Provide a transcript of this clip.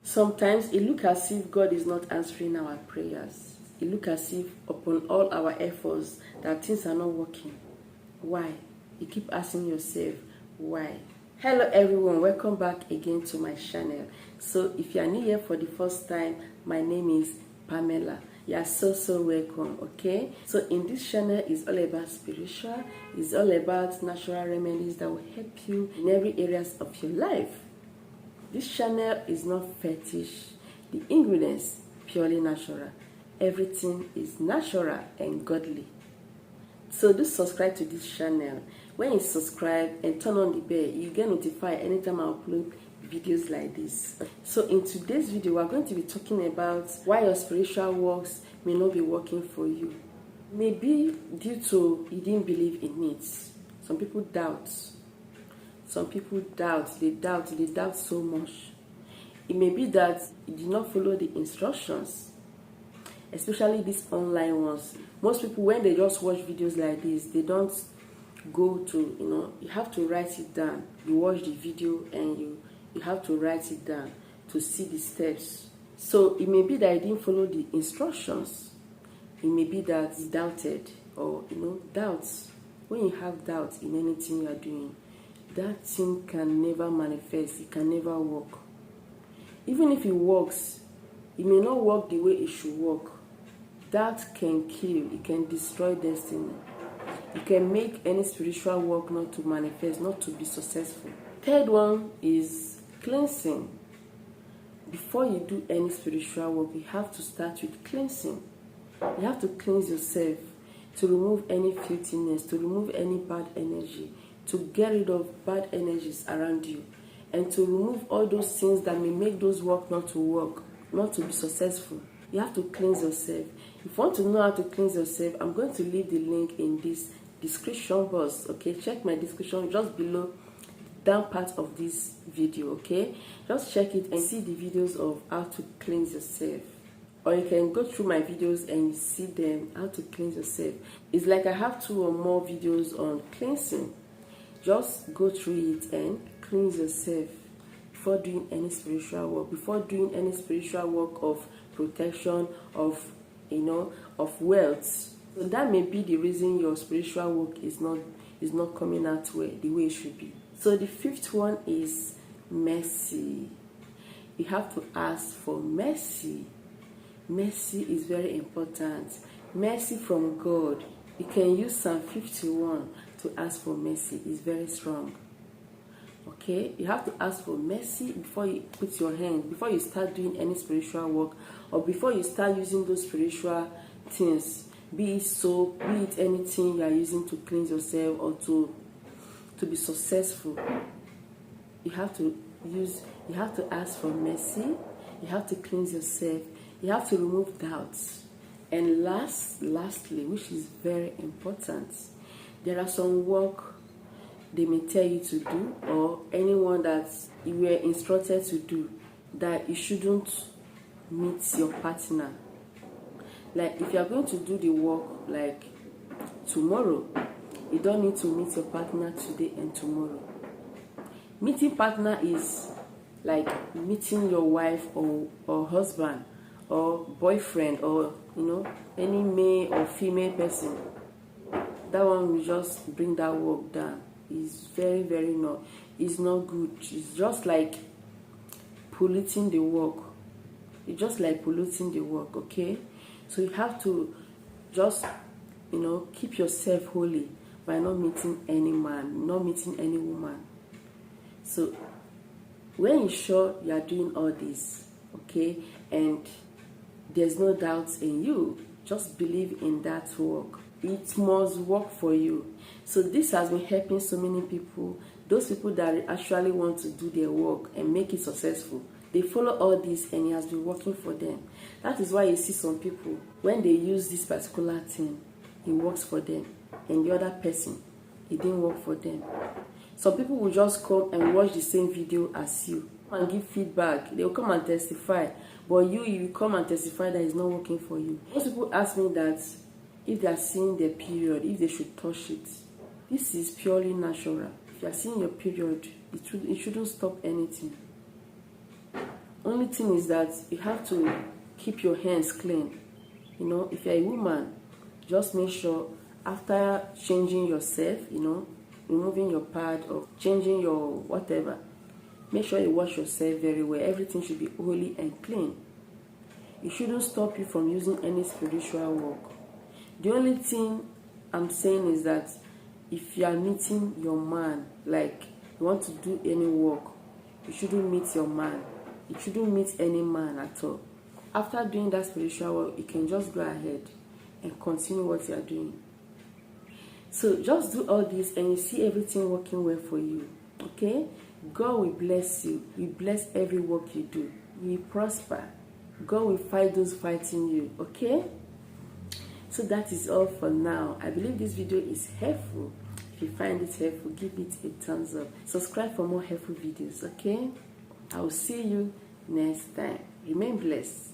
Sometimes it looks as if God is not answering our prayers. It looks as if upon all our efforts that things are not working. Why? You keep asking yourself, why? Hello everyone, welcome back again to my channel. So if you are new here for the first time, my name is Pamela. You are so welcome, okay? So in this channel is all about spiritual, it's all about natural remedies that will help you in every areas of your life. This channel is not fetish. The ingredients purely natural. Everything is natural and godly. So do subscribe to this channel. When you subscribe and turn on the bell, you get notified anytime I upload videos like this. So in today's video, we're going to be talking about why your spiritual works may not be working for you. Maybe due to you didn't believe in it. Some people doubt. Some people doubt. They doubt so much. It may be that you did not follow the instructions, especially these online ones. Most people, when they just watch videos like this, they don't go to, you have to write it down. You watch the video and you have to write it down to see the steps. So it may be that you didn't follow the instructions. It may be that you doubted or, doubts. When you have doubts in anything you are doing, that thing can never manifest. It can never work. Even if it works, it may not work the way it should work. That can kill. It can destroy destiny. It can make any spiritual work not to manifest, not to be successful. Third one is cleansing. Before you do any spiritual work, you have to start with cleansing. You have to cleanse yourself to remove any filthiness, to remove any bad energy, to get rid of bad energies around you, and to remove all those things that may make those work not to work, not to be successful. You have to cleanse yourself. If you want to know how to cleanse yourself, I'm going to leave the link in this description box, okay? Check my description just below down part of this video, okay? Just check it and see the videos of how to cleanse yourself. Or you can go through my videos and you see them, how to cleanse yourself. It's like I have 2 or more videos on cleansing. Just go through it and cleanse yourself before doing any spiritual work, before doing any spiritual work of protection, of wealth. So that may be the reason your spiritual work is not coming out the way it should be. So the 5th one is mercy. You have to ask for mercy. Mercy is very important. Mercy from God. You can use Psalm 51 to ask for mercy. It's very strong. Okay, you have to ask for mercy before you put your hand, before you start doing any spiritual work, or before you start using those spiritual things, be it soap, be it anything you are using to cleanse yourself or to be successful. You have to ask for mercy, you have to cleanse yourself, you have to remove doubts. And lastly, which is very important, there are some work they may tell you to do, or anyone that you were instructed to do, that you shouldn't meet your partner. Like if you are going to do the work like tomorrow, you don't need to meet your partner today and tomorrow. Meeting partner is like meeting your wife or husband or boyfriend or any male or female person. That one will just bring that work down. It's very not. It's not good. It's just like polluting the work. It's just like polluting the work, okay? So you have to just, keep yourself holy by not meeting any man, not meeting any woman. So when you're sure you are doing all this, okay, and there's no doubt in you, just believe in that work. It must work for you. So this has been helping so many people. Those people that actually want to do their work and make it successful, they follow all this and it has been working for them. That is why you see some people, when they use this particular thing, it works for them. And the other person, it didn't work for them. Some people will just come and watch the same video as you and give feedback. They will come and testify. But you will come and testify that it's not working for you. Most people ask me that if they are seeing their period, if they should touch it. This is purely natural. If you are seeing your period, it shouldn't stop anything. Only thing is that you have to keep your hands clean. You know, if you're a woman, just make sure after changing yourself, you know, removing your pad or changing your whatever, make sure you wash yourself very well. Everything should be holy and clean. It shouldn't stop you from using any spiritual work. The only thing I'm saying is that if you are meeting your man, like you want to do any work, you shouldn't meet your man. You shouldn't meet any man at all. After doing that spiritual work, you can just go ahead and continue what you are doing. So just do all this and you see everything working well for you. Okay? God will bless you. He will bless every work you do. You will prosper. God will fight those fighting you. Okay? So that is all for now. I believe this video is helpful. If you find it helpful, give it a thumbs up. Subscribe for more helpful videos. Okay? I will see you next time. Remain blessed.